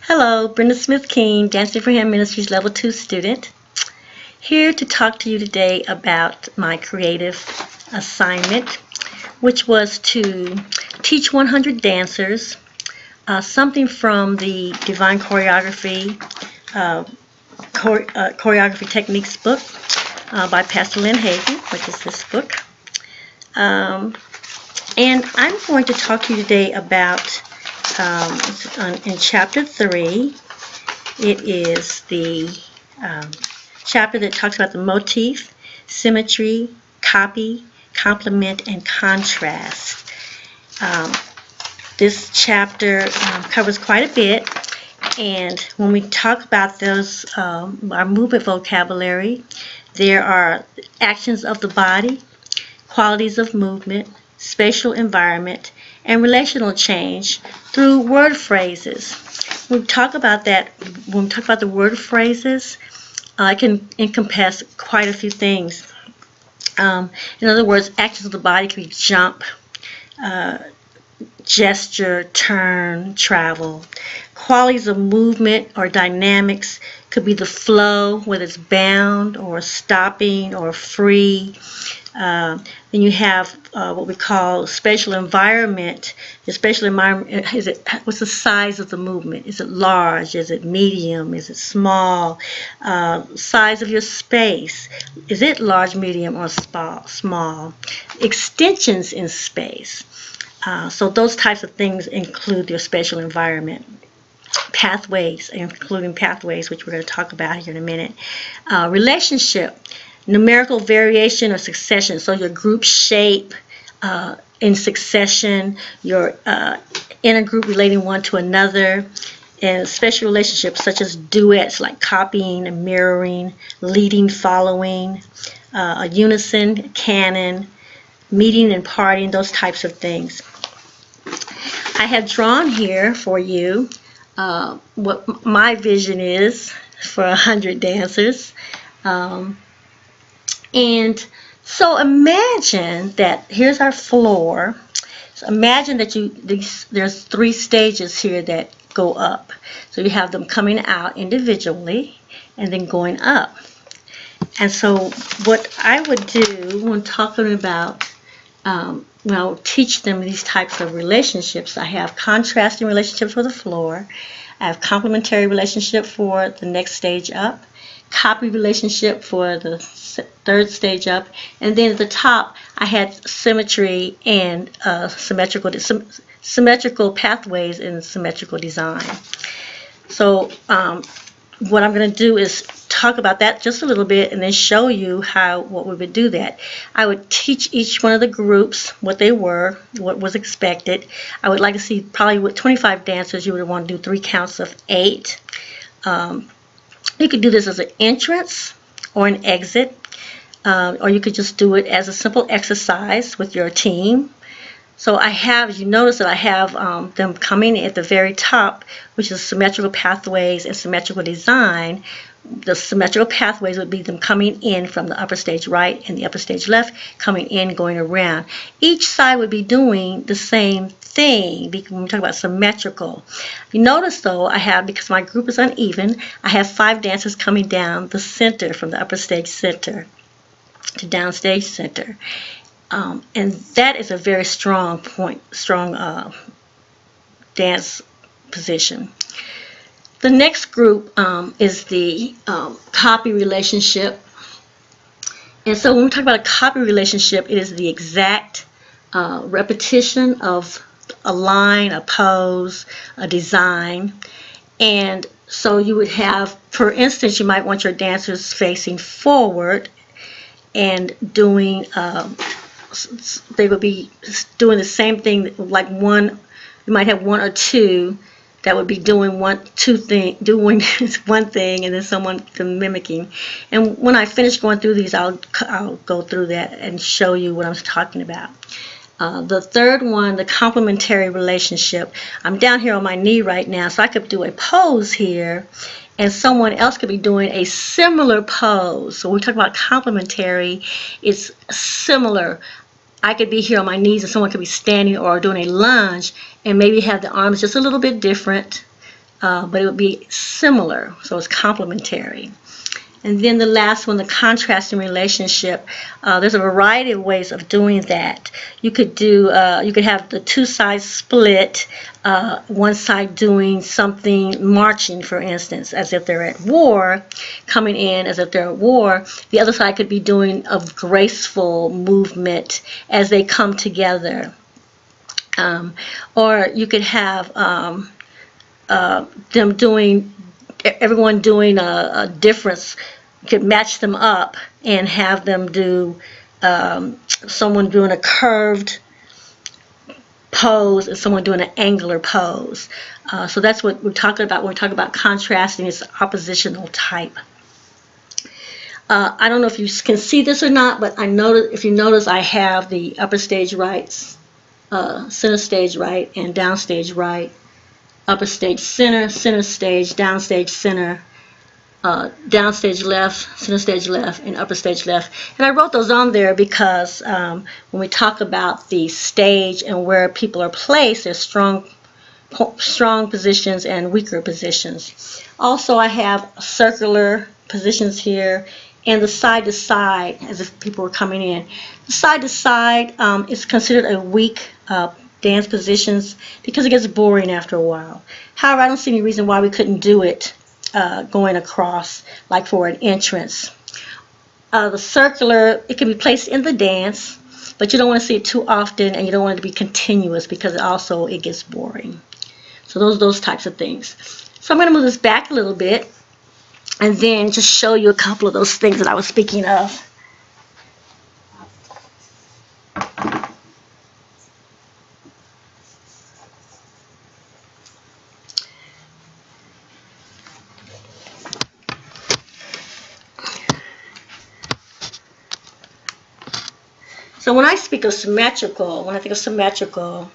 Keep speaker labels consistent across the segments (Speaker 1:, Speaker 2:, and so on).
Speaker 1: Hello, Brenda Smith-Keene, Dancing for Him Ministries Level 2 student. Here to talk to you today about my creative assignment, which was to teach 100 dancers something from the Divine Choreography Choreography Techniques book by Pastor Lynn Hagen, which is this book. And I'm going to talk to you today about in chapter 3. It is the chapter that talks about the motif, symmetry, copy, complement, and contrast. This chapter covers quite a bit, and when we talk about those, our movement vocabulary, there are actions of the body, qualities of movement, spatial environment, and relational change through word phrases. When we talk about that, when we talk about the word phrases, it can encompass quite a few things. In other words, actions of the body can be jump, gesture, turn, travel. Qualities of movement or dynamics could be the flow, whether it's bound or stopping or free. Then you have what we call spatial environment. The spatial environment what's the size of the movement? Is it large? Is it medium? Is it small? Size of your space. Is it large, medium, or small? Extensions in space. So those types of things include your spatial environment. Pathways, including pathways, which we're going to talk about here in a minute. Relationship. Numerical variation or succession, so your group shape in succession, your inner group relating one to another, and special relationships such as duets like copying and mirroring, leading, following, a unison, canon, meeting and partying, those types of things. I have drawn here for you what my vision is for 100 dancers. And so imagine that here's our floor. So imagine that there's 3 stages here that go up. So you have them coming out individually and then going up. And so what I would do when talking about when I would teach them these types of relationships, I have contrasting relationships for the floor. I have complementary relationship for the next stage up. Copy relationship for the 3rd stage up, and then at the top I had symmetry and symmetrical pathways and symmetrical design. So what I'm going to do is talk about that just a little bit and then show you what we would do that. I would teach each one of the groups what they were, what was expected. I would like to see, probably with 25 dancers, you would want to do 3 counts of 8. You could do this as an entrance or an exit, or you could just do it as a simple exercise with your team. So I have, you notice that I have them coming at the very top, which is symmetrical pathways and symmetrical design. The symmetrical pathways would be them coming in from the upper stage right and the upper stage left, coming in, going around. Each side would be doing the same thing when we talk about symmetrical. You notice though, I have, because my group is uneven, I have 5 dancers coming down the center, from the upper stage center to downstage center. And that is a very strong dance position. The next group is the copy relationship. And so when we talk about a copy relationship, it is the exact repetition of a line, a pose, a design. And so you would have, for instance, you might want your dancers facing forward and doing, they would be doing the same thing, like you might have 1 or 2 that would be doing one thing, and then someone mimicking. And when I finish going through these, I'll go through that and show you what I'm talking about. The third one, the complementary relationship. I'm down here on my knee right now, so I could do a pose here, and someone else could be doing a similar pose. So when we talk about complementary, it's similar. I could be here on my knees and someone could be standing or doing a lunge and maybe have the arms just a little bit different, but it would be similar, so it's complementary. And then the last one, the contrasting relationship. There's a variety of ways of doing that. You could do, you could have the two sides split. One side doing something, marching, for instance, as if they're at war, coming in as if they're at war. The other side could be doing a graceful movement as they come together. Or you could have them doing, everyone doing a difference. You could match them up and have them do, someone doing a curved pose and someone doing an angular pose. So that's what we're talking about when we talk about contrasting. It's oppositional type. I don't know if you can see this or not, but I notice, if you notice, I have the upper stage right, center stage right, and downstage right. Upper stage center, center stage, downstage center, downstage left, center stage left, and upper stage left. And I wrote those on there because when we talk about the stage and where people are placed, there's strong positions and weaker positions. Also, I have circular positions here and the side to side, as if people were coming in. The side to side is considered a weak dance positions because it gets boring after a while. However, I don't see any reason why we couldn't do it going across, like for an entrance. The circular, it can be placed in the dance, but you don't want to see it too often, and you don't want it to be continuous because it gets boring. So those types of things. So I'm going to move this back a little bit and then just show you a couple of those things that I was speaking of. So when I speak of symmetrical, when I think of symmetrical,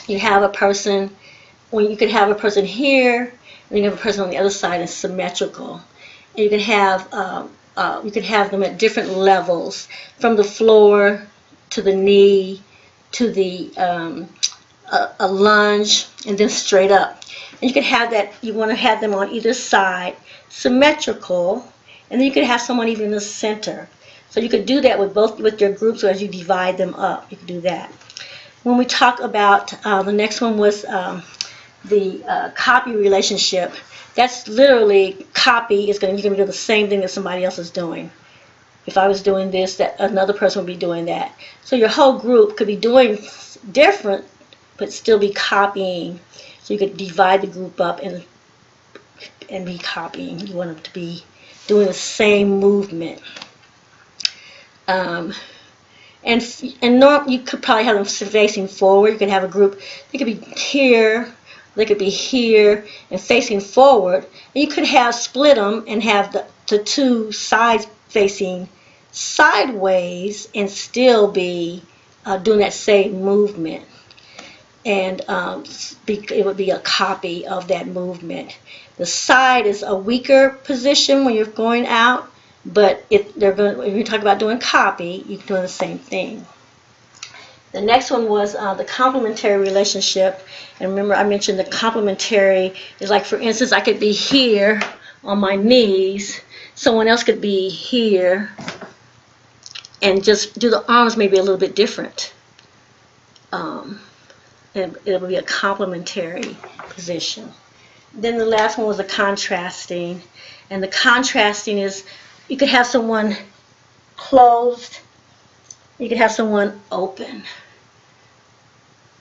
Speaker 1: you have a person, you could have a person here, and you have a person on the other side, is symmetrical. And you can have them at different levels, from the floor to the knee to the a lunge, and then straight up. And you could have that. You want to have them on either side, symmetrical, and then you could have someone even in the center. So you could do that with your groups, or as you divide them up, you could do that. When we talk about the next one was the copy relationship. That's literally copy you're going to do the same thing that somebody else is doing. If I was doing this, that another person would be doing that. So your whole group could be doing different, but still be copying. So you could divide the group up and be copying. You want them to be doing the same movement. And you could probably have them facing forward. You could have a group, they could be here, they could be here, and facing forward. And you could have split them and have the two sides facing sideways and still be doing that same movement. And it would be a copy of that movement. The side is a weaker position when you're going out. But if you talk about doing copy, you're doing the same thing. The next one was the complementary relationship. And remember, I mentioned the complementary is like, for instance, I could be here on my knees. Someone else could be here and just do the arms maybe a little bit different. And it would be a complementary position. Then the last one was the contrasting. And the contrasting is, you could have someone closed, you could have someone open.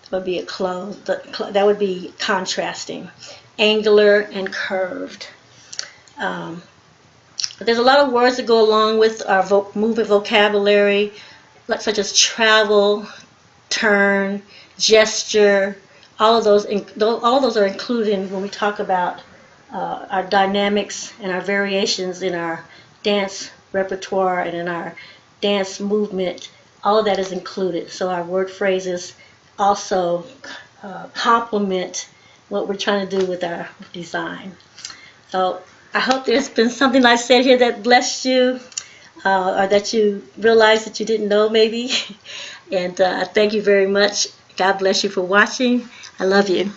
Speaker 1: That would be a closed, that would be contrasting. Angular and curved. But there's a lot of words that go along with our movement vocabulary, such as travel, turn, gesture. All of those are included when we talk about our dynamics and our variations in our dance repertoire and in our dance movement. All of that is included. So our word phrases also complement what we're trying to do with our design. So I hope there's been something I said here that blessed you, or that you realized that you didn't know maybe. And thank you very much. God bless you for watching. I love you.